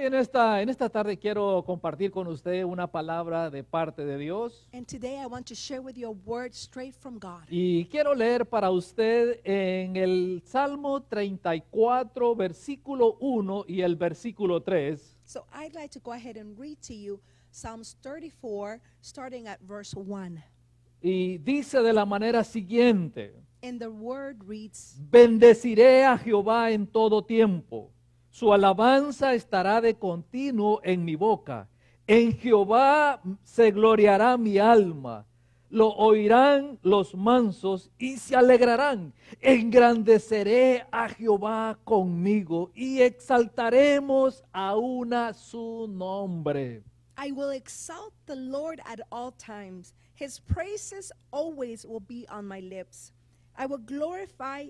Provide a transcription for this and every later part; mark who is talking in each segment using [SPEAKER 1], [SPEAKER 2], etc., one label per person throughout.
[SPEAKER 1] Hoy en esta tarde quiero compartir con usted una palabra de parte de Dios
[SPEAKER 2] And today I want to share with you a word straight from God.
[SPEAKER 1] y quiero leer para usted en el Salmo 34, versículo 1 y el versículo 3.
[SPEAKER 2] So I'd like to go ahead and read to you Psalms 34, starting at verse 1.
[SPEAKER 1] Y dice de la manera siguiente:
[SPEAKER 2] And the word reads,
[SPEAKER 1] bendeciré a Jehová en todo tiempo. Su alabanza estará de continuo en mi boca. En Jehová se gloriará mi alma. Lo oirán los mansos y se alegrarán. Engrandeceré a Jehová conmigo y exaltaremos aún a su nombre.
[SPEAKER 2] I will exalt the Lord at all times. His praises always will be on my lips. I will glorify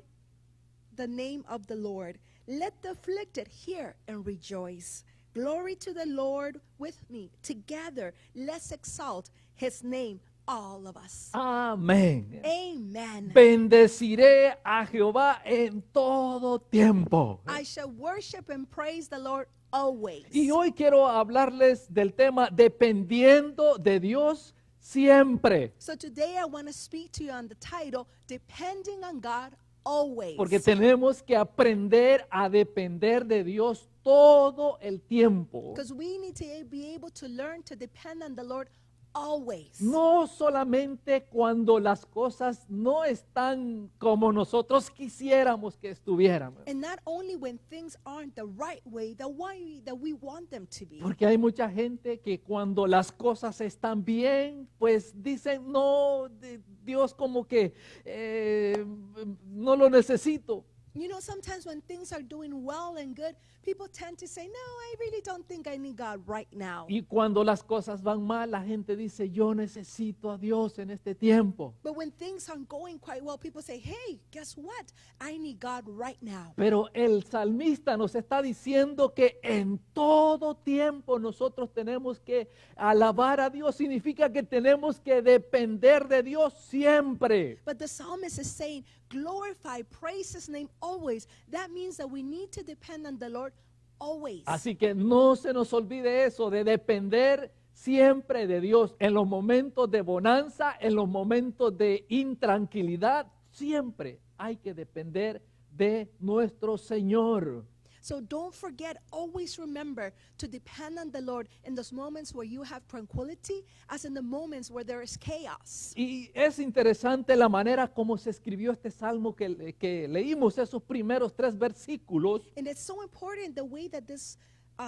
[SPEAKER 2] the name of the Lord. Let the afflicted hear and rejoice. Glory to the Lord with me. Together, let's exalt his name, all of us.
[SPEAKER 1] Amén.
[SPEAKER 2] Amen.
[SPEAKER 1] Bendeciré a Jehová en todo tiempo.
[SPEAKER 2] I shall worship and praise the Lord always.
[SPEAKER 1] Y hoy quiero hablarles del tema dependiendo de Dios siempre.
[SPEAKER 2] So today I want to speak to you on the title, Depending on God Always.
[SPEAKER 1] Porque tenemos que aprender a depender de Dios todo el tiempo.
[SPEAKER 2] Because we need to be able to learn to depend on the Lord always.
[SPEAKER 1] No solamente cuando las cosas no están como nosotros quisiéramos que estuvieran.
[SPEAKER 2] And not only when things aren't the right way, the way that we want them to be.
[SPEAKER 1] Porque hay mucha gente que cuando las cosas están bien, pues dicen, no, Dios como que no lo necesito.
[SPEAKER 2] You know, sometimes when things are doing well and good, people tend to say, no, I really don't think I need God right now.
[SPEAKER 1] Y cuando las cosas van mal, la gente dice, yo necesito a Dios en este tiempo.
[SPEAKER 2] But when things aren't going quite well, people say, hey, guess what? I need God right now.
[SPEAKER 1] Pero el salmista nos está diciendo que en todo tiempo nosotros tenemos que alabar a Dios. Significa que tenemos que depender de Dios siempre.
[SPEAKER 2] But the psalmist is saying, glorify, praise his name always. That means that we need to depend on the Lord always.
[SPEAKER 1] Así que no se nos olvide eso de depender siempre de Dios. En los momentos de bonanza, en los momentos de intranquilidad, siempre hay que depender de nuestro Señor.
[SPEAKER 2] So don't forget, always remember to depend on the Lord in those moments where you have tranquility, as in the moments where there is chaos.
[SPEAKER 1] Y es interesante la manera como se escribió este salmo que leímos, esos primeros 3 versículos.
[SPEAKER 2] And it's so important the way that this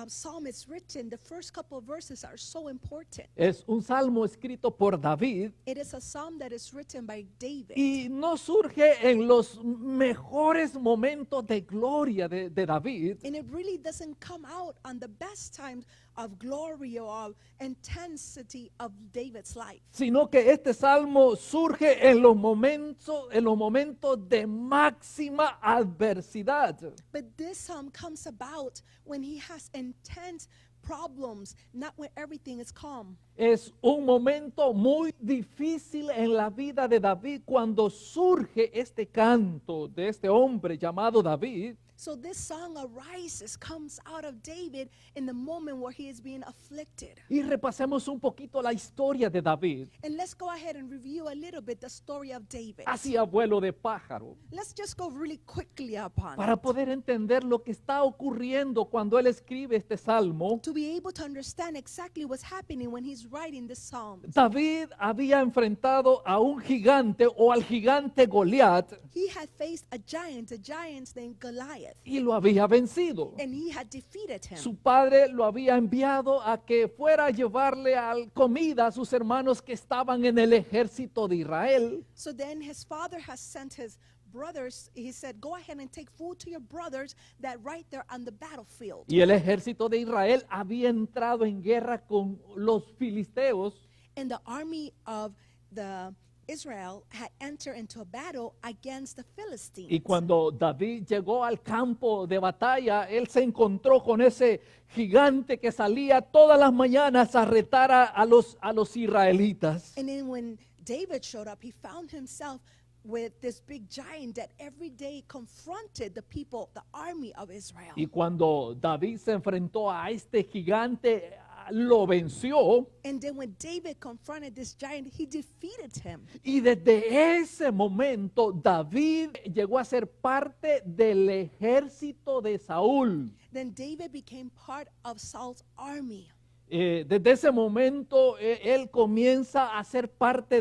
[SPEAKER 2] psalm is written. The first couple of verses are so important.
[SPEAKER 1] Es un salmo escrito por David
[SPEAKER 2] It is a psalm that is written by David.
[SPEAKER 1] y no surge en los mejores momentos de gloria de David,
[SPEAKER 2] And it really doesn't come out on the best times of glory or of intensity of David's life.
[SPEAKER 1] sino que este salmo surge en los momentos de máxima adversidad.
[SPEAKER 2] But this psalm comes about when he has intense problems, not when everything is calm.
[SPEAKER 1] Es un momento muy difícil en la vida de David cuando surge este canto de este hombre llamado David.
[SPEAKER 2] So this song arises, comes out of David in the moment where he is being afflicted.
[SPEAKER 1] Y repasemos un poquito la historia de David.
[SPEAKER 2] And let's go ahead and review a little bit the story of David.
[SPEAKER 1] Así abuelo de pájaro,
[SPEAKER 2] Let's just go really quickly upon
[SPEAKER 1] para
[SPEAKER 2] it.
[SPEAKER 1] poder entender lo que está ocurriendo cuando él escribe este salmo.
[SPEAKER 2] To be able to understand exactly what's happening when he's writing this psalm.
[SPEAKER 1] David había enfrentado a un gigante o al gigante Goliat
[SPEAKER 2] He had faced a giant named Goliath,
[SPEAKER 1] y lo había vencido.
[SPEAKER 2] and he had defeated him.
[SPEAKER 1] Su padre lo había enviado a que fuera a llevarle comida a sus hermanos que estaban en el ejército de Israel.
[SPEAKER 2] So then his father has sent his brothers, he said, go ahead and take food to your brothers that right there on the battlefield.
[SPEAKER 1] Y el ejército de Israel había entrado en guerra con los filisteos.
[SPEAKER 2] And the army of the Israel had entered into a battle against the Philistines.
[SPEAKER 1] Y cuando David llegó al campo de batalla, él se encontró con ese gigante que salía todas las mañanas a retar a los israelitas.
[SPEAKER 2] And then when David showed up, he found himself with this big giant that every day confronted the people, the army of Israel.
[SPEAKER 1] Y cuando David se enfrentó a este gigante, lo venció.
[SPEAKER 2] And then when David confronted this giant, he defeated him.
[SPEAKER 1] Y desde ese momento David llegó a ser parte del ejército de Saúl.
[SPEAKER 2] Then David became part of Saul's army.
[SPEAKER 1] Desde ese momento él comienza a ser parte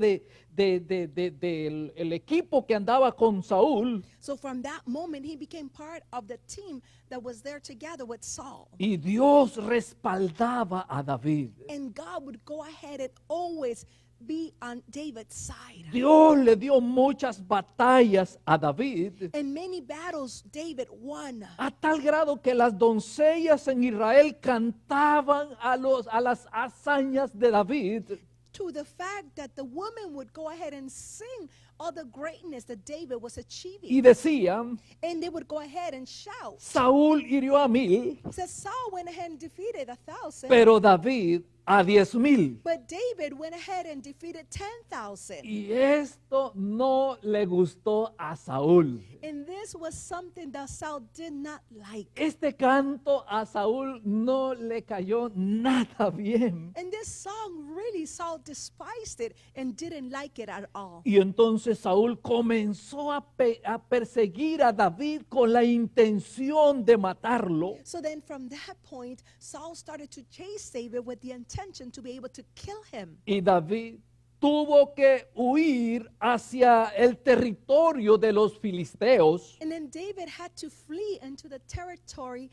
[SPEAKER 1] del equipo que andaba con Saúl.
[SPEAKER 2] So from that moment, he became part of the team that was there together with Saul.
[SPEAKER 1] Y Dios respaldaba a David.
[SPEAKER 2] And God would go ahead and always be on David's side.
[SPEAKER 1] Dios le dio muchas batallas a David,
[SPEAKER 2] In many battles, David won.
[SPEAKER 1] a tal grado que las doncellas en Israel cantaban a las hazañas de David.
[SPEAKER 2] To the fact that the women would go ahead and sing all the greatness that David was achieving.
[SPEAKER 1] Y decían,
[SPEAKER 2] And they would go ahead and shout.
[SPEAKER 1] Saúl hirió a 1000,
[SPEAKER 2] It says Saul went ahead and defeated 1,000.
[SPEAKER 1] pero David a 10,000.
[SPEAKER 2] But David went ahead and defeated 10,000.
[SPEAKER 1] Y esto no le gustó a Saúl.
[SPEAKER 2] And this was something that Saul did not like.
[SPEAKER 1] Este canto a Saúl no le cayó nada bien.
[SPEAKER 2] And this song, really, Saul despised it and didn't like it at all.
[SPEAKER 1] Y entonces Saúl comenzó a perseguir a David con la intención de matarlo.
[SPEAKER 2] So then from that point, Saul started to chase David with the intention to be able to kill him.
[SPEAKER 1] Y David tuvo que huir hacia el territorio de los filisteos,
[SPEAKER 2] And then David had to flee into the territory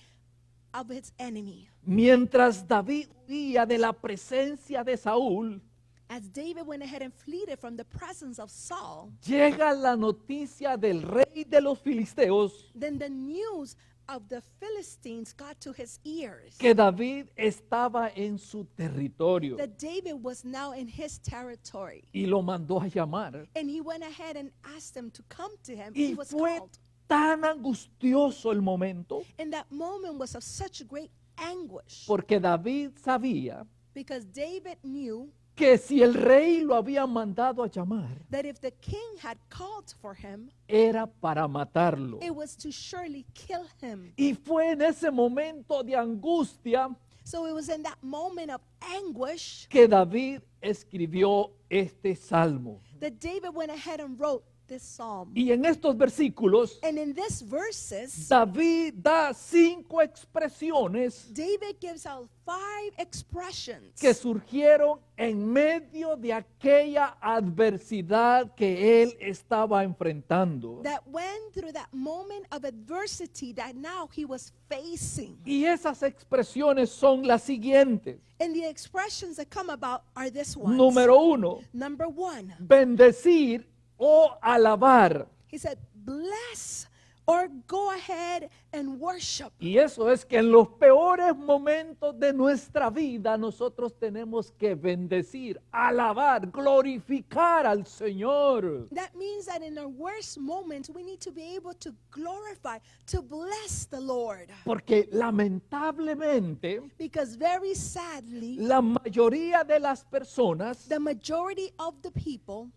[SPEAKER 2] of his enemy.
[SPEAKER 1] mientras David huía de la presencia de Saúl.
[SPEAKER 2] As David went ahead and fled from the presence of Saul,
[SPEAKER 1] Llega la noticia del rey de los filisteos
[SPEAKER 2] then the news of the Philistines got to his ears.
[SPEAKER 1] que David estaba en su territorio
[SPEAKER 2] That David was now in his territory.
[SPEAKER 1] y lo mandó a llamar.
[SPEAKER 2] And he went ahead and asked him to come to him. He
[SPEAKER 1] Y
[SPEAKER 2] was
[SPEAKER 1] fue
[SPEAKER 2] called.
[SPEAKER 1] tan angustioso el momento
[SPEAKER 2] And that moment was of such great anguish.
[SPEAKER 1] porque David sabía
[SPEAKER 2] Because David knew
[SPEAKER 1] que si el rey lo había mandado a llamar,
[SPEAKER 2] that if the king had called for him,
[SPEAKER 1] era para matarlo.
[SPEAKER 2] it was to surely kill him.
[SPEAKER 1] Y fue en ese momento de angustia
[SPEAKER 2] So it was in that moment of anguish
[SPEAKER 1] que David escribió este salmo.
[SPEAKER 2] that David went ahead and wrote this psalm.
[SPEAKER 1] Y en estos versículos,
[SPEAKER 2] And in these verses,
[SPEAKER 1] David da 5 expresiones
[SPEAKER 2] David gives out 5 expressions
[SPEAKER 1] que surgieron en medio de aquella adversidad que él estaba enfrentando.
[SPEAKER 2] that went through that moment of adversity that now he was facing.
[SPEAKER 1] Y esas expresiones son las siguientes.
[SPEAKER 2] And the expressions that come about are this ones.
[SPEAKER 1] Número 1,
[SPEAKER 2] Number 1,
[SPEAKER 1] bendecir o alabar.
[SPEAKER 2] he said, bless or go ahead and worship.
[SPEAKER 1] Y eso es que en los peores momentos de nuestra vida nosotros tenemos que bendecir, alabar, glorificar al Señor.
[SPEAKER 2] That means that in our worst moments, we need to be able to glorify, to bless the Lord.
[SPEAKER 1] Porque lamentablemente
[SPEAKER 2] Because very sadly,
[SPEAKER 1] la mayoría de las personas
[SPEAKER 2] the majority of the people,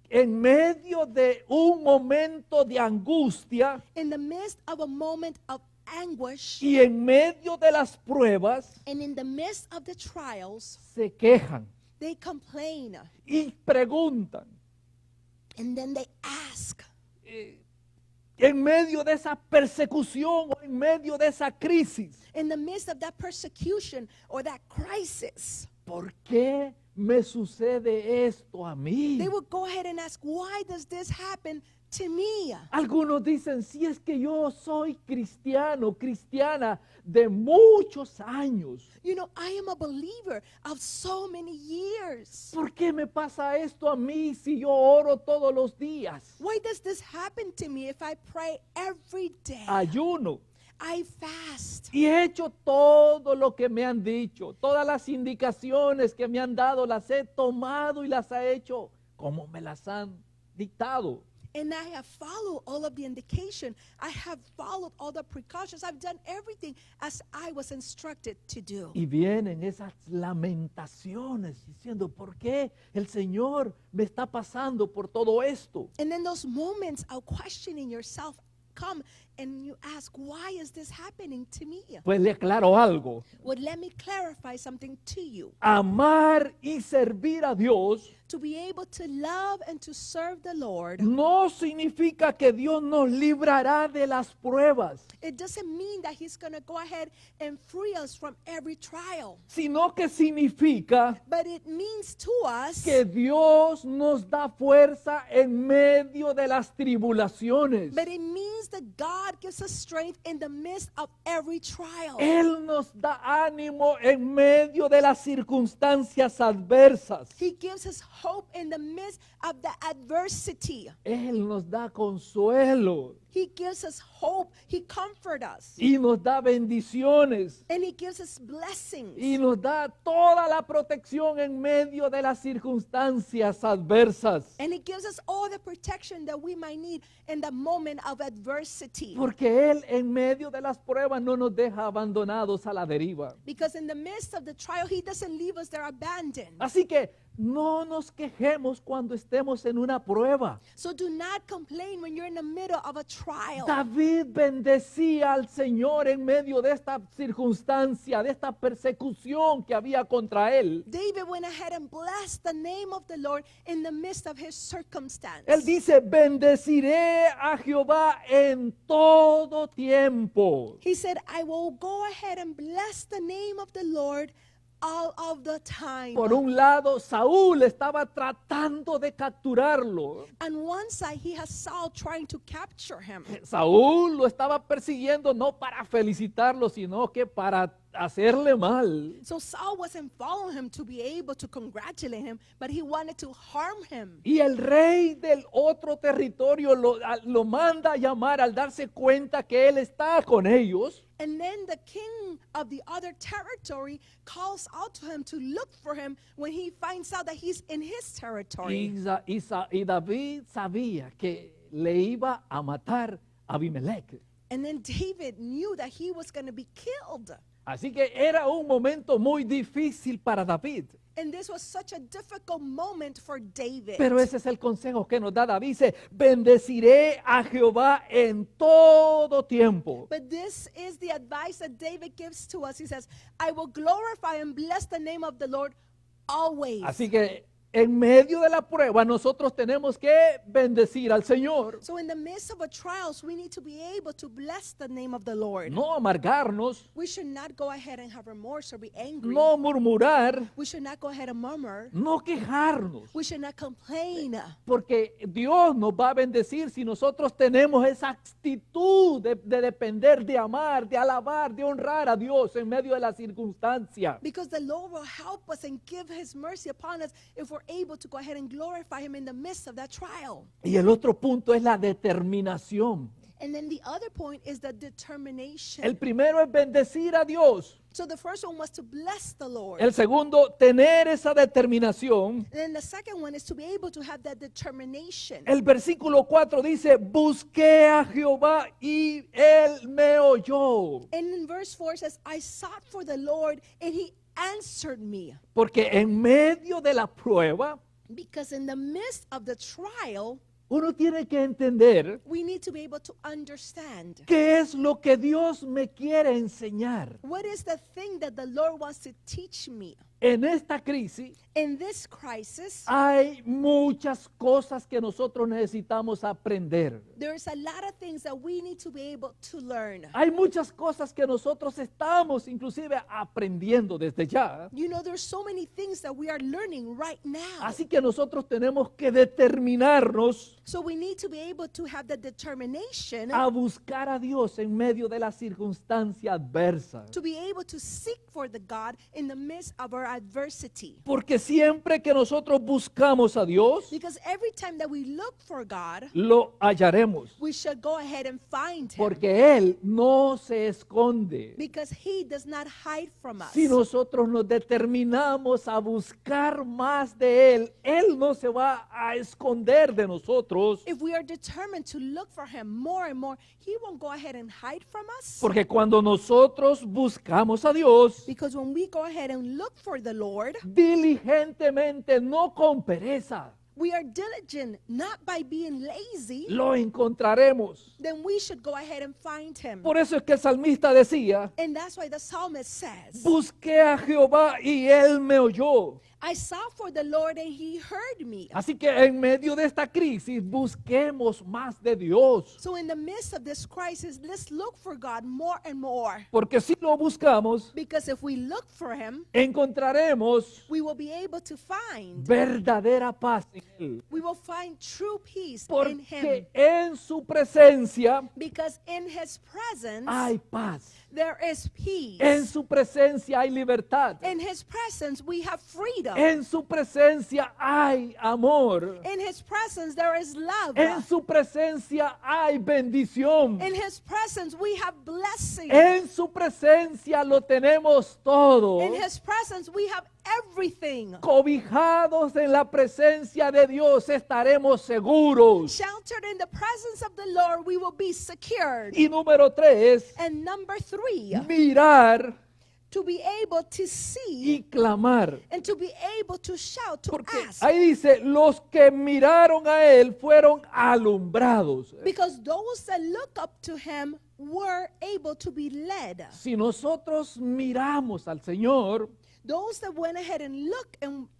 [SPEAKER 1] en medio de un momento de angustia
[SPEAKER 2] in the midst of a moment of anguish
[SPEAKER 1] y en medio de las pruebas
[SPEAKER 2] and in the midst of the trials,
[SPEAKER 1] se quejan
[SPEAKER 2] they complain
[SPEAKER 1] y preguntan.
[SPEAKER 2] and then they ask.
[SPEAKER 1] En medio de esa persecución o en medio de esa crisis,
[SPEAKER 2] In the midst of that persecution or that crisis,
[SPEAKER 1] ¿por qué me sucede esto a mí?
[SPEAKER 2] they would go ahead and ask, why does this happen to me?
[SPEAKER 1] Algunos dicen, si es que yo soy cristiano, cristiana de muchos años,
[SPEAKER 2] You know, I am a believer of so many years.
[SPEAKER 1] ¿por qué me pasa esto a mí si yo oro todos los días?
[SPEAKER 2] Why does this happen to me if I pray every day?
[SPEAKER 1] Ayuno.
[SPEAKER 2] I fast.
[SPEAKER 1] Y he hecho todo lo que me han dicho, todas las indicaciones que me han dado, las he tomado y las he hecho como me las han dictado.
[SPEAKER 2] And I have followed all of the indication. I have followed all the precautions. I've done everything as I was instructed to do.
[SPEAKER 1] Y vienen esas lamentaciones diciendo, ¿por qué el Señor me está pasando por todo esto?
[SPEAKER 2] And then those moments of questioning yourself come and you ask, why is this happening to me?
[SPEAKER 1] Pues le aclaro algo.
[SPEAKER 2] Well, let me clarify something to you.
[SPEAKER 1] Amar y servir a Dios
[SPEAKER 2] To be able to love and to serve the Lord,
[SPEAKER 1] no significa que Dios nos librará de las pruebas,
[SPEAKER 2] it doesn't mean that He's going to go ahead and free us from every trial.
[SPEAKER 1] sino que significa
[SPEAKER 2] But it means to us
[SPEAKER 1] que Dios nos da fuerza en medio de las tribulaciones.
[SPEAKER 2] But it means that God gives us strength in the midst of every trial.
[SPEAKER 1] Él nos da ánimo en medio de las circunstancias adversas.
[SPEAKER 2] He gives us hope in the midst of the adversity.
[SPEAKER 1] Él nos da consuelo
[SPEAKER 2] He gives us hope. He comforts us.
[SPEAKER 1] y nos da bendiciones
[SPEAKER 2] And He gives us blessings.
[SPEAKER 1] y nos da toda la protección en medio de las circunstancias adversas.
[SPEAKER 2] And He gives us all the protection that we might need in the moment of adversity.
[SPEAKER 1] Porque Él en medio de las pruebas no nos deja abandonados a la deriva.
[SPEAKER 2] Because in the midst of the trial, He doesn't leave us there abandoned.
[SPEAKER 1] Así que no nos quejemos cuando estemos en una prueba.
[SPEAKER 2] So do not complain when you're in the middle of a trial.
[SPEAKER 1] David bendecía al Señor en medio de esta circunstancia, de esta persecución que había contra él.
[SPEAKER 2] David went ahead and blessed the name of the Lord in the midst of his circumstance.
[SPEAKER 1] Él dice, bendeciré a Jehová en todo tiempo.
[SPEAKER 2] He said, I will go ahead and bless the name of the Lord all of the time.
[SPEAKER 1] Por un lado, Saúl estaba tratando de capturarlo.
[SPEAKER 2] On one side, he has Saul trying to capture him.
[SPEAKER 1] Saúl lo estaba persiguiendo no para felicitarlo, sino que para hacerle mal.
[SPEAKER 2] So Saul wasn't following him to be able to congratulate him, but he wanted to harm him.
[SPEAKER 1] Y el rey del otro territorio lo manda a llamar al darse cuenta que él está con ellos.
[SPEAKER 2] And then the king of the other territory calls out to him to look for him when he finds out that he's in his territory.
[SPEAKER 1] Y David sabía que le iba a matar a Abimelech.
[SPEAKER 2] And then David knew that he was going to be killed.
[SPEAKER 1] Así que era un momento muy difícil para David.
[SPEAKER 2] And this was such a difficult moment for David.
[SPEAKER 1] Pero ese es el consejo que nos da David. Dice, bendeciré a Jehová en todo tiempo.
[SPEAKER 2] But this is the advice that David gives to us. He says, I will glorify and bless the name of the Lord always.
[SPEAKER 1] Así que en medio de la prueba nosotros tenemos que bendecir al Señor.
[SPEAKER 2] So in the midst of a trials, we need to be able to bless the name of the Lord.
[SPEAKER 1] No amargarnos,
[SPEAKER 2] We should not go ahead and have remorse or be angry.
[SPEAKER 1] no murmurar,
[SPEAKER 2] We should not go ahead and murmur.
[SPEAKER 1] no quejarnos.
[SPEAKER 2] We should not complain.
[SPEAKER 1] Porque Dios nos va a bendecir si nosotros tenemos esa actitud de depender, de amar, de alabar, de honrar a Dios en medio de la circunstancia.
[SPEAKER 2] Because the Lord will help us and give His mercy upon us if we're able to go ahead and glorify Him in the midst of that trial.
[SPEAKER 1] Y el otro punto es la determinación.
[SPEAKER 2] And then the other point is the determination.
[SPEAKER 1] El primero es bendecir a Dios.
[SPEAKER 2] So the first one was to bless the Lord.
[SPEAKER 1] El segundo, tener esa determinación.
[SPEAKER 2] And then the second one is to be able to have that determination.
[SPEAKER 1] El versículo 4 dice, busqué a Jehová y él me oyó.
[SPEAKER 2] And in verse 4 says, I sought for the Lord and He answered me.
[SPEAKER 1] Porque en medio de la prueba,
[SPEAKER 2] Because in the midst of the trial,
[SPEAKER 1] uno tiene que entender
[SPEAKER 2] we need to be able to understand
[SPEAKER 1] qué es lo que Dios me quiere enseñar.
[SPEAKER 2] what is the thing that the Lord wants to teach me.
[SPEAKER 1] En esta crisis
[SPEAKER 2] In this crisis,
[SPEAKER 1] hay muchas cosas que nosotros necesitamos aprender.
[SPEAKER 2] there's a lot of things that we need to be able to learn.
[SPEAKER 1] Hay muchas cosas que nosotros estamos inclusive aprendiendo desde ya.
[SPEAKER 2] You know, there's so many things that we are learning right now.
[SPEAKER 1] Así que nosotros tenemos que determinarnos
[SPEAKER 2] So we need to be able to have the determination
[SPEAKER 1] a buscar a Dios en medio de la circunstancia adversa.
[SPEAKER 2] to be able to seek for the God in the midst of our adversity.
[SPEAKER 1] Porque siempre que nosotros buscamos a Dios,
[SPEAKER 2] Because every time that we look for God,
[SPEAKER 1] lo hallaremos.
[SPEAKER 2] we should go ahead and find Him.
[SPEAKER 1] Porque Él no se esconde.
[SPEAKER 2] Because He does not hide from us.
[SPEAKER 1] Si nosotros nos determinamos a buscar más de Él, Él no se va a esconder de nosotros.
[SPEAKER 2] If we are determined to look for Him more and more, He won't go ahead and hide from us.
[SPEAKER 1] Porque cuando nosotros buscamos a Dios
[SPEAKER 2] Because when we go ahead and look for the Lord,
[SPEAKER 1] diligentemente, no con pereza,
[SPEAKER 2] we are diligent, not by being lazy,
[SPEAKER 1] lo encontraremos.
[SPEAKER 2] then we should go ahead and find Him.
[SPEAKER 1] Por eso es que el salmista decía,
[SPEAKER 2] And that's why the psalmist says,
[SPEAKER 1] busqué a Jehová y Él me oyó.
[SPEAKER 2] I sought for the Lord and He heard me.
[SPEAKER 1] Así que en medio de esta crisis, busquemos más de Dios.
[SPEAKER 2] So in the midst of this crisis, let's look for God more and more.
[SPEAKER 1] Porque si lo buscamos,
[SPEAKER 2] Because if we look for Him,
[SPEAKER 1] encontraremos
[SPEAKER 2] we will be able to find.
[SPEAKER 1] verdadera paz en Él.
[SPEAKER 2] We will find true peace in
[SPEAKER 1] Porque
[SPEAKER 2] Him.
[SPEAKER 1] en su presencia
[SPEAKER 2] Because in His presence,
[SPEAKER 1] hay paz.
[SPEAKER 2] there is peace.
[SPEAKER 1] En su presencia hay libertad.
[SPEAKER 2] In His presence, we have freedom.
[SPEAKER 1] En su presencia hay amor.
[SPEAKER 2] In His presence, there is love.
[SPEAKER 1] En su presencia hay bendición.
[SPEAKER 2] In His presence, we have blessing.
[SPEAKER 1] En su presencia lo tenemos todo.
[SPEAKER 2] In His presence, we have everything.
[SPEAKER 1] Cobijados en la presencia de Dios estaremos seguros.
[SPEAKER 2] Sheltered in the presence of the Lord, we will be secured.
[SPEAKER 1] Y número 3,
[SPEAKER 2] And number 3,
[SPEAKER 1] mirar
[SPEAKER 2] to be able to see
[SPEAKER 1] y clamar.
[SPEAKER 2] and to be able to shout, to
[SPEAKER 1] Porque
[SPEAKER 2] ask.
[SPEAKER 1] ahí dice, los que miraron a Él fueron alumbrados.
[SPEAKER 2] Because those that look up to Him were able to be led.
[SPEAKER 1] Si nosotros miramos al Señor,
[SPEAKER 2] Those that went ahead and looked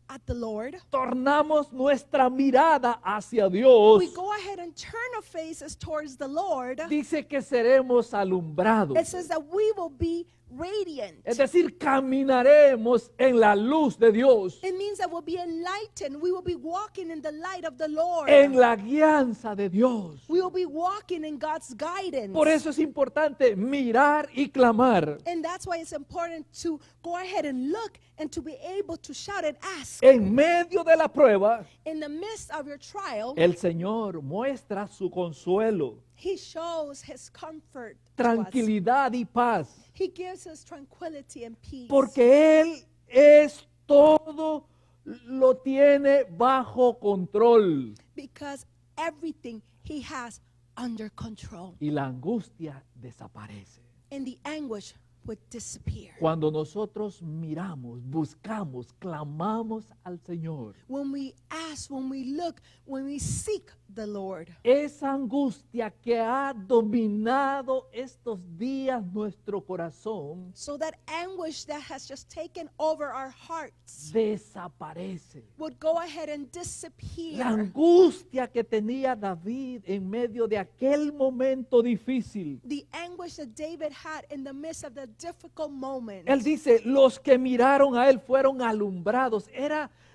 [SPEAKER 2] at the Lord,
[SPEAKER 1] tornamos nuestra mirada hacia Dios.
[SPEAKER 2] we go ahead and turn our faces towards the Lord.
[SPEAKER 1] Dice que seremos alumbrados.
[SPEAKER 2] It says that we will be radiant.
[SPEAKER 1] Es decir, caminaremos en la luz de Dios,
[SPEAKER 2] It means that we'll be enlightened. We will be walking in the light of the Lord.
[SPEAKER 1] en la guianza de Dios.
[SPEAKER 2] We will be walking in God's guidance.
[SPEAKER 1] Por eso es importante mirar y clamar.
[SPEAKER 2] And that's why it's important to go ahead and look and to be able to shout and ask.
[SPEAKER 1] En medio de la prueba,
[SPEAKER 2] In the midst of your trial,
[SPEAKER 1] el Señor muestra su consuelo,
[SPEAKER 2] He shows His comfort to us.
[SPEAKER 1] tranquilidad y paz,
[SPEAKER 2] He gives us tranquility and peace.
[SPEAKER 1] porque Él es todo, lo tiene bajo control.
[SPEAKER 2] Because everything He has under control.
[SPEAKER 1] Y la angustia desaparece.
[SPEAKER 2] And the anguish would disappear.
[SPEAKER 1] Cuando nosotros miramos, buscamos, clamamos al Señor,
[SPEAKER 2] When we ask, when we look, when we seek the Lord,
[SPEAKER 1] esa angustia que ha dominado estos días nuestro corazón
[SPEAKER 2] so that anguish that has just taken over our hearts
[SPEAKER 1] desaparece.
[SPEAKER 2] would go ahead and
[SPEAKER 1] La
[SPEAKER 2] disappear.
[SPEAKER 1] angustia que tenía David en medio de aquel momento difícil.
[SPEAKER 2] The anguish that David had in the midst of the difficult moment.
[SPEAKER 1] Él dice, los que miraron a él fueron alumbrados.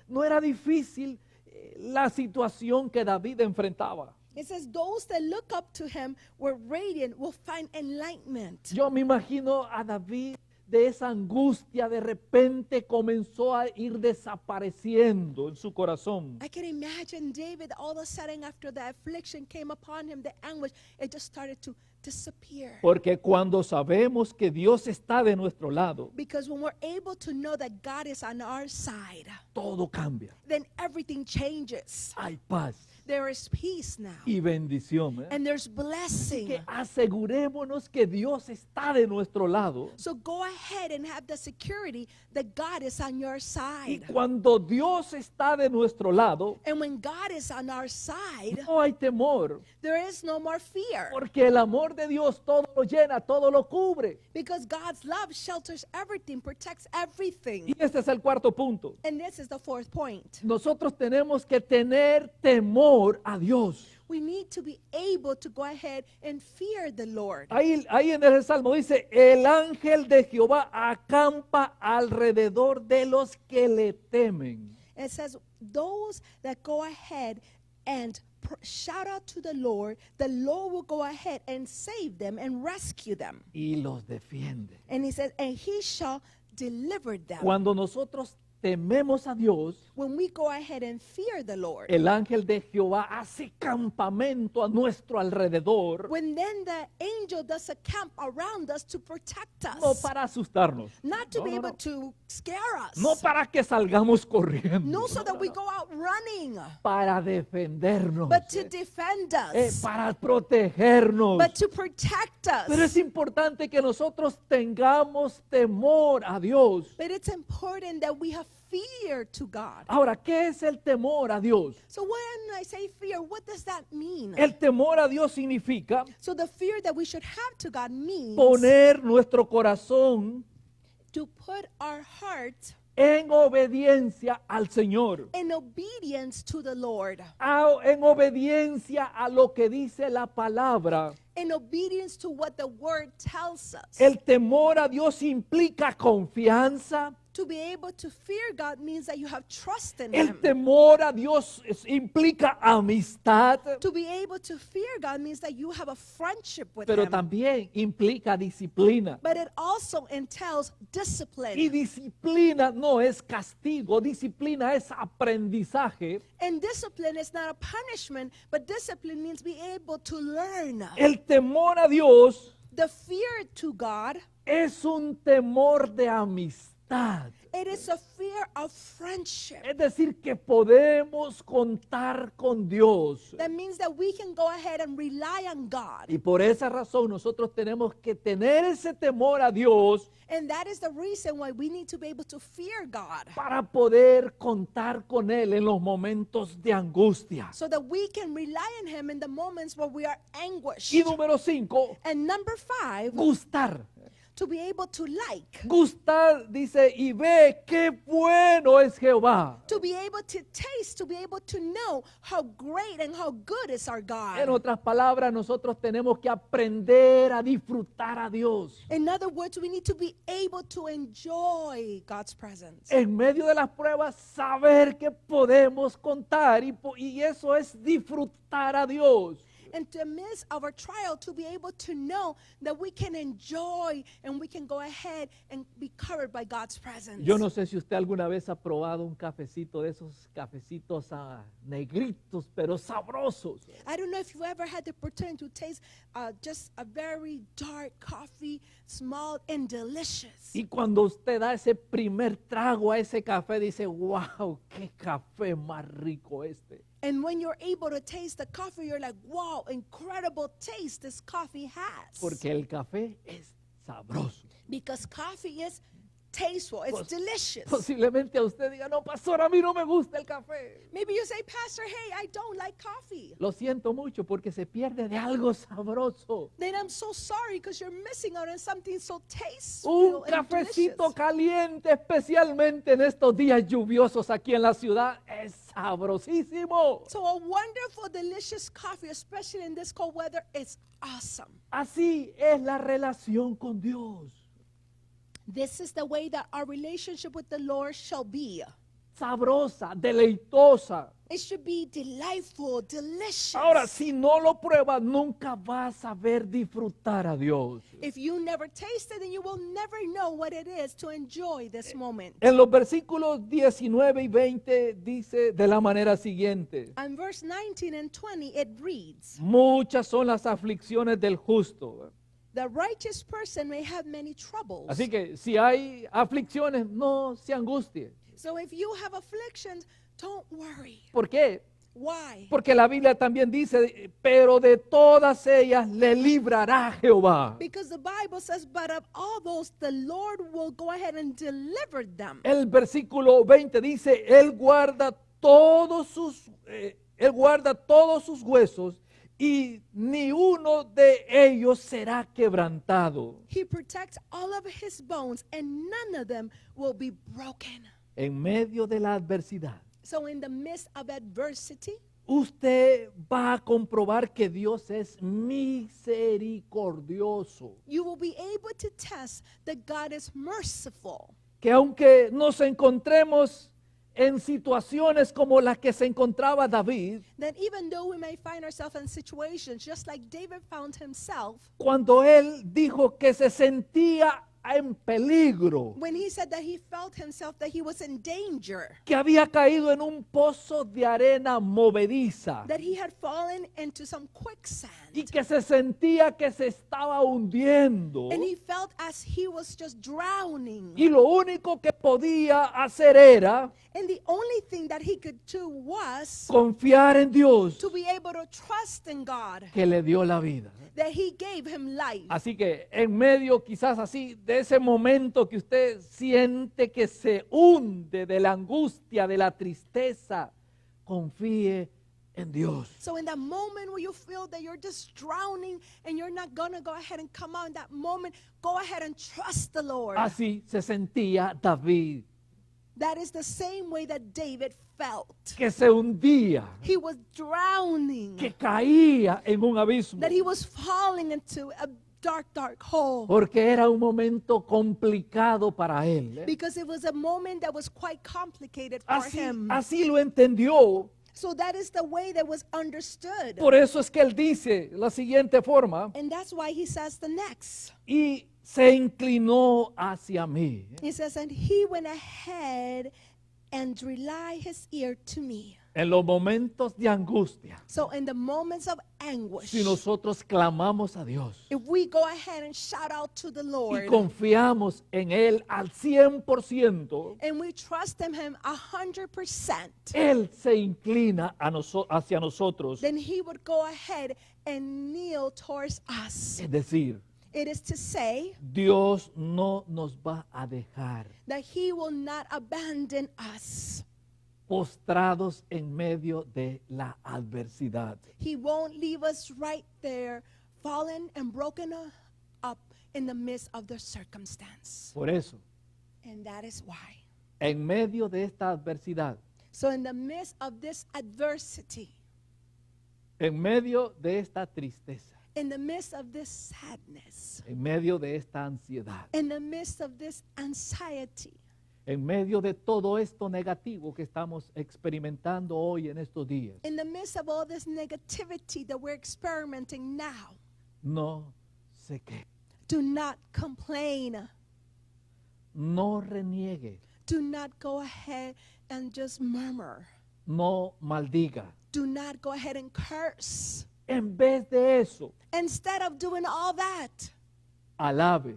[SPEAKER 1] No era difícil la situación que David enfrentaba.
[SPEAKER 2] It says, those that look up to him were radiant, will find enlightenment.
[SPEAKER 1] Yo me imagino a David de esa angustia, de repente comenzó a ir desapareciendo en su corazón.
[SPEAKER 2] I can imagine David all of a sudden after the affliction came upon him, the anguish, it just started to disappear.
[SPEAKER 1] Porque cuando sabemos que Dios está de nuestro lado,
[SPEAKER 2] Because when we're able to know that God is on our side,
[SPEAKER 1] todo cambia.
[SPEAKER 2] then everything changes.
[SPEAKER 1] Hay paz
[SPEAKER 2] There is peace now.
[SPEAKER 1] y bendición. ¿eh?
[SPEAKER 2] And there's blessing.
[SPEAKER 1] Que asegurémonos que Dios está de nuestro lado.
[SPEAKER 2] So go ahead and have the security that God is on your
[SPEAKER 1] Y
[SPEAKER 2] side.
[SPEAKER 1] cuando Dios está de nuestro lado,
[SPEAKER 2] And when God is on our side,
[SPEAKER 1] no hay temor.
[SPEAKER 2] there is no more fear.
[SPEAKER 1] Porque el amor de Dios todo lo llena, todo lo cubre.
[SPEAKER 2] Because God's love shelters everything, protects everything.
[SPEAKER 1] Y este es el cuarto punto.
[SPEAKER 2] And this is the fourth point.
[SPEAKER 1] Nosotros tenemos que tener temor a Dios.
[SPEAKER 2] We need to be able to go ahead and fear the Lord.
[SPEAKER 1] Ahí en el Salmo dice, el ángel de Jehová acampa alrededor de los que le temen.
[SPEAKER 2] It says, those that go ahead and shout out to the Lord will go ahead and save them and rescue them.
[SPEAKER 1] Y los defiende.
[SPEAKER 2] And he says, and he shall delivered them.
[SPEAKER 1] Cuando nosotros tememos a Dios,
[SPEAKER 2] When we go ahead and fear the Lord,
[SPEAKER 1] el ángel de Jehová hace campamento a nuestro alrededor,
[SPEAKER 2] when then the angel does a camp around us to protect
[SPEAKER 1] no
[SPEAKER 2] us,
[SPEAKER 1] para asustarnos,
[SPEAKER 2] not to
[SPEAKER 1] no,
[SPEAKER 2] be
[SPEAKER 1] no,
[SPEAKER 2] able
[SPEAKER 1] no.
[SPEAKER 2] to scare us,
[SPEAKER 1] No para que salgamos corriendo,
[SPEAKER 2] no so
[SPEAKER 1] no,
[SPEAKER 2] that
[SPEAKER 1] no,
[SPEAKER 2] we
[SPEAKER 1] no.
[SPEAKER 2] go out running,
[SPEAKER 1] Para defendernos,
[SPEAKER 2] but to defend us,
[SPEAKER 1] para protegernos.
[SPEAKER 2] but to protect
[SPEAKER 1] Pero es
[SPEAKER 2] us.
[SPEAKER 1] importante que nosotros tengamos temor a Dios.
[SPEAKER 2] But it's important that we have fear to God.
[SPEAKER 1] Ahora, ¿qué es el temor a Dios?
[SPEAKER 2] So when I say fear, what does that mean?
[SPEAKER 1] El temor a Dios significa
[SPEAKER 2] So the fear that we should have to God means
[SPEAKER 1] poner nuestro corazón
[SPEAKER 2] to put our heart
[SPEAKER 1] en obediencia al Señor,
[SPEAKER 2] in obedience to the Lord,
[SPEAKER 1] en obediencia a lo que dice la palabra.
[SPEAKER 2] in obedience to what the word tells us.
[SPEAKER 1] El temor a Dios implica confianza.
[SPEAKER 2] To be able to fear God means that you have trust in
[SPEAKER 1] El
[SPEAKER 2] Him.
[SPEAKER 1] temor a Dios implica amistad,
[SPEAKER 2] To be able to fear God means that you have a friendship with
[SPEAKER 1] pero
[SPEAKER 2] Him.
[SPEAKER 1] también implica disciplina.
[SPEAKER 2] But it also entails
[SPEAKER 1] Y
[SPEAKER 2] discipline.
[SPEAKER 1] disciplina no es castigo, disciplina es aprendizaje.
[SPEAKER 2] And discipline is not a punishment, but discipline means be able to learn.
[SPEAKER 1] El temor a Dios
[SPEAKER 2] The fear to God,
[SPEAKER 1] es un temor de amistad.
[SPEAKER 2] it is a fear of friendship.
[SPEAKER 1] Es decir, que podemos contar con Dios.
[SPEAKER 2] That means that we can go ahead and rely on God.
[SPEAKER 1] Y por esa razón nosotros tenemos que tener ese temor a Dios
[SPEAKER 2] And that is the reason why we need to be able to fear God,
[SPEAKER 1] para poder contar con Él en los momentos de angustia.
[SPEAKER 2] so that we can rely on Him in the moments where we are anguished.
[SPEAKER 1] Y número 5,
[SPEAKER 2] And number 5,
[SPEAKER 1] gustar.
[SPEAKER 2] to be able to like,
[SPEAKER 1] Gustar dice, y ve qué bueno es Jehová.
[SPEAKER 2] to be able to taste, to be able to know how great and how good is our
[SPEAKER 1] En
[SPEAKER 2] God.
[SPEAKER 1] otras palabras, nosotros tenemos que aprender a disfrutar a Dios.
[SPEAKER 2] In other words, we need to be able to enjoy God's presence.
[SPEAKER 1] En medio de las pruebas, saber que podemos contar y eso es disfrutar a Dios.
[SPEAKER 2] And to miss our trial, to be able to know that we can enjoy and we can go ahead and be covered by God's presence.
[SPEAKER 1] Yo no sé si usted alguna vez ha probado un cafecito de esos cafecitos negritos, pero sabrosos.
[SPEAKER 2] I don't know if you ever had the opportunity to taste just a very dark coffee, small and delicious.
[SPEAKER 1] Y cuando usted da ese primer trago a ese café, dice, wow, qué café más rico este.
[SPEAKER 2] And when you're able to taste the coffee, you're like, wow, incredible taste this coffee has.
[SPEAKER 1] Porque el café es sabroso.
[SPEAKER 2] Because coffee is tasteful, it's delicious.
[SPEAKER 1] Posiblemente a usted diga, no, pastor, a mí no me gusta el café.
[SPEAKER 2] Maybe you say, Pastor, hey, I don't like coffee.
[SPEAKER 1] Lo siento mucho porque se pierde de algo sabroso.
[SPEAKER 2] Then I'm so sorry because you're missing out on something so
[SPEAKER 1] Un
[SPEAKER 2] tasteful and
[SPEAKER 1] cafecito
[SPEAKER 2] delicious.
[SPEAKER 1] caliente, especialmente en estos días lluviosos aquí en la ciudad, es sabrosísimo.
[SPEAKER 2] So a wonderful, delicious coffee, especially in this cold weather, is awesome.
[SPEAKER 1] Así es la relación con Dios.
[SPEAKER 2] This is the way that our relationship with the Lord shall be.
[SPEAKER 1] Sabrosa, deleitosa.
[SPEAKER 2] It should be delightful, delicious.
[SPEAKER 1] Ahora, si no lo pruebas, nunca vas a ver disfrutar a Dios.
[SPEAKER 2] If you never taste it, then you will never know what it is to enjoy this moment.
[SPEAKER 1] En los versículos 19 y 20 dice de la manera siguiente:
[SPEAKER 2] And verse 19 and 20, it reads,
[SPEAKER 1] muchas son las aflicciones del justo.
[SPEAKER 2] the righteous person may have many troubles.
[SPEAKER 1] Así que si hay aflicciones, no se angustie.
[SPEAKER 2] So if you have afflictions, don't worry.
[SPEAKER 1] ¿Por qué?
[SPEAKER 2] Why?
[SPEAKER 1] Porque la Biblia también dice, pero de todas ellas le librará Jehová.
[SPEAKER 2] Because the Bible says, but of all those, the Lord will go ahead and deliver them.
[SPEAKER 1] El versículo 20 dice, Él guarda todos sus huesos y ni uno de ellos será quebrantado.
[SPEAKER 2] He protects all of his bones, and none of them will be broken.
[SPEAKER 1] En medio de la adversidad,
[SPEAKER 2] So in the midst of adversity,
[SPEAKER 1] usted va a comprobar que Dios es misericordioso.
[SPEAKER 2] you will be able to test that God is merciful.
[SPEAKER 1] Que aunque nos encontremos en situaciones como las que se encontraba David,
[SPEAKER 2] That even though we may find ourselves in situations just like David found himself,
[SPEAKER 1] cuando él dijo que se sentía en peligro,
[SPEAKER 2] when he said that he felt himself that he was in danger,
[SPEAKER 1] que había caído en un pozo de arena movediza
[SPEAKER 2] that he had fallen into some quicksand,
[SPEAKER 1] y que se sentía que se estaba hundiendo.
[SPEAKER 2] and he felt as he was just drowning.
[SPEAKER 1] Y lo único que podía hacer era
[SPEAKER 2] And the only thing that he could do was
[SPEAKER 1] confiar en Dios,
[SPEAKER 2] to be able to trust in God,
[SPEAKER 1] que le dio la vida.
[SPEAKER 2] that he gave him life.
[SPEAKER 1] Así que en medio quizás así de ese momento que usted siente que se hunde de la angustia, de la tristeza, confíe en Dios.
[SPEAKER 2] So in that moment where you feel that you're just drowning and you're not going to go ahead and come out in that moment, go ahead and trust the Lord.
[SPEAKER 1] Así se sentía David,
[SPEAKER 2] That is the same way that David felt.
[SPEAKER 1] que se hundía,
[SPEAKER 2] He was drowning,
[SPEAKER 1] que caía en un abismo,
[SPEAKER 2] that he was falling into a dark, dark hole.
[SPEAKER 1] porque era un momento complicado para él.
[SPEAKER 2] Because it was a moment that was quite complicated for
[SPEAKER 1] Así,
[SPEAKER 2] him.
[SPEAKER 1] así lo entendió.
[SPEAKER 2] So that is the way that was understood.
[SPEAKER 1] Por eso es que él dice la siguiente forma:
[SPEAKER 2] And that's why he says the next.
[SPEAKER 1] y se inclinó hacia mí.
[SPEAKER 2] He says, and he went ahead and relied his ear to me.
[SPEAKER 1] En los momentos de angustia,
[SPEAKER 2] So in the moments of anguish,
[SPEAKER 1] si nosotros clamamos a Dios
[SPEAKER 2] if we go ahead and shout out to the
[SPEAKER 1] y
[SPEAKER 2] Lord,
[SPEAKER 1] confiamos en Él al 100%,
[SPEAKER 2] and we trust in him 100%,
[SPEAKER 1] Él se inclina hacia nosotros.
[SPEAKER 2] then he would go ahead and kneel towards us.
[SPEAKER 1] Es decir,
[SPEAKER 2] It is to say
[SPEAKER 1] Dios no nos va a dejar
[SPEAKER 2] that he will not abandon us.
[SPEAKER 1] postrados en medio de la adversidad.
[SPEAKER 2] He won't leave us right there, fallen and broken up in the midst of the circumstance.
[SPEAKER 1] Por eso,
[SPEAKER 2] And that is why.
[SPEAKER 1] en medio de esta adversidad,
[SPEAKER 2] So in the midst of this adversity,
[SPEAKER 1] en medio de esta tristeza,
[SPEAKER 2] in the midst of this sadness,
[SPEAKER 1] en medio de esta ansiedad,
[SPEAKER 2] in the midst of this anxiety,
[SPEAKER 1] en medio de todo esto negativo que estamos experimentando hoy en estos días,
[SPEAKER 2] in the midst of all this negativity that we're experimenting now,
[SPEAKER 1] no se queje,
[SPEAKER 2] do not complain.
[SPEAKER 1] no reniegue,
[SPEAKER 2] Do not go ahead and just murmur.
[SPEAKER 1] no maldiga.
[SPEAKER 2] Do not go ahead and curse.
[SPEAKER 1] En vez de eso,
[SPEAKER 2] Instead of doing all that,
[SPEAKER 1] alabe,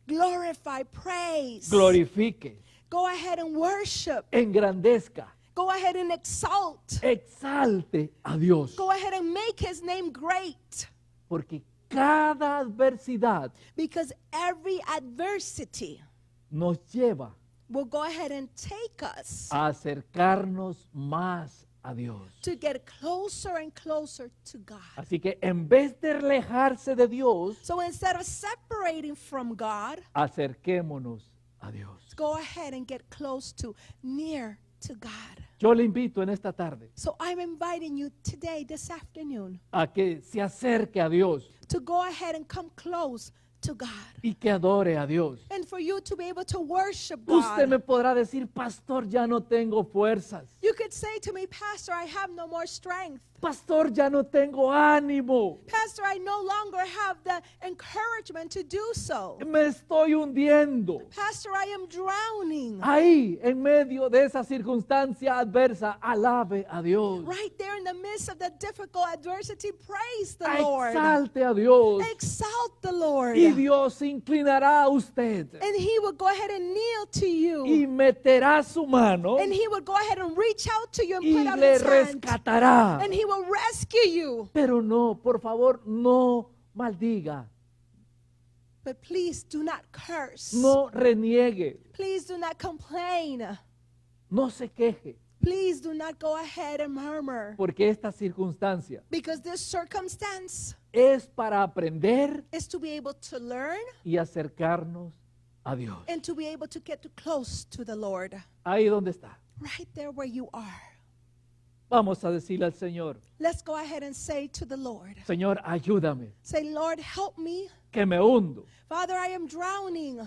[SPEAKER 2] glorify, praise.
[SPEAKER 1] glorifique,
[SPEAKER 2] Go ahead and worship.
[SPEAKER 1] engrandezca,
[SPEAKER 2] Go ahead and exalt.
[SPEAKER 1] exalte a Dios.
[SPEAKER 2] Go ahead and make his name great.
[SPEAKER 1] Porque cada adversidad
[SPEAKER 2] Because every adversity
[SPEAKER 1] nos lleva
[SPEAKER 2] will go ahead and take us
[SPEAKER 1] a acercarnos más a Dios.
[SPEAKER 2] to get closer and closer to God.
[SPEAKER 1] Así que en vez de alejarse de Dios,
[SPEAKER 2] So instead of separating from God,
[SPEAKER 1] acerquémonos a Dios.
[SPEAKER 2] go ahead and get close to, near to God.
[SPEAKER 1] Yo le invito en esta tarde
[SPEAKER 2] So I'm inviting you today, this afternoon,
[SPEAKER 1] a que se acerque a Dios
[SPEAKER 2] to go ahead and come close to God.
[SPEAKER 1] y que adore a Dios.
[SPEAKER 2] And for you to be able to worship
[SPEAKER 1] Usted me
[SPEAKER 2] God.
[SPEAKER 1] podrá decir: pastor, ya no tengo fuerzas.
[SPEAKER 2] You could say to me, Pastor, I have no more strength.
[SPEAKER 1] Pastor, ya no tengo ánimo.
[SPEAKER 2] Pastor, I no longer have the encouragement to do so.
[SPEAKER 1] Me estoy hundiendo.
[SPEAKER 2] Pastor, I am drowning.
[SPEAKER 1] Ahí, en medio de esa circunstancia adversa, alabe a Dios.
[SPEAKER 2] Right there in the midst of the difficult adversity, praise the Lord.
[SPEAKER 1] Exalte a Dios.
[SPEAKER 2] Exalt the Lord.
[SPEAKER 1] Y Dios se inclinará a usted
[SPEAKER 2] And he would go ahead and kneel to
[SPEAKER 1] y
[SPEAKER 2] you.
[SPEAKER 1] meterá su mano
[SPEAKER 2] And he would go ahead and reach out to you and
[SPEAKER 1] y
[SPEAKER 2] put out
[SPEAKER 1] le
[SPEAKER 2] his hand.
[SPEAKER 1] rescatará.
[SPEAKER 2] And he will rescue you.
[SPEAKER 1] Pero no, por favor, no maldiga,
[SPEAKER 2] But please do not curse.
[SPEAKER 1] no reniegue,
[SPEAKER 2] Please do not complain.
[SPEAKER 1] no se queje,
[SPEAKER 2] Please do not go ahead and murmur.
[SPEAKER 1] porque esta circunstancia
[SPEAKER 2] Because this circumstance
[SPEAKER 1] es para aprender
[SPEAKER 2] is to be able to learn
[SPEAKER 1] y acercarnos a Dios.
[SPEAKER 2] and to be able to get too close to the Lord.
[SPEAKER 1] Ahí donde está.
[SPEAKER 2] Right there where you are.
[SPEAKER 1] Vamos a decirle al Señor:
[SPEAKER 2] Let's go ahead and say to the Lord,
[SPEAKER 1] Señor, ayúdame,
[SPEAKER 2] say, Lord, help me.
[SPEAKER 1] que me hundo,
[SPEAKER 2] Father, I am drowning.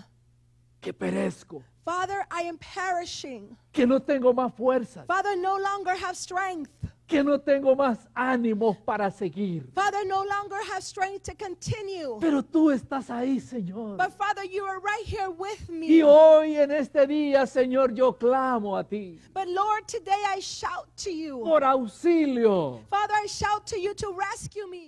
[SPEAKER 1] que perezco,
[SPEAKER 2] Father, I am perishing.
[SPEAKER 1] que no tengo más fuerzas.
[SPEAKER 2] Father, no longer have strength.
[SPEAKER 1] que no tengo más ánimos para seguir.
[SPEAKER 2] Father, no longer have strength to continue.
[SPEAKER 1] Pero tú estás ahí, Señor.
[SPEAKER 2] But Father, you are right here with me.
[SPEAKER 1] Y hoy en este día, Señor, yo clamo a ti
[SPEAKER 2] But Lord, today I shout to you.
[SPEAKER 1] por auxilio.
[SPEAKER 2] Father, I shout to you to rescue me.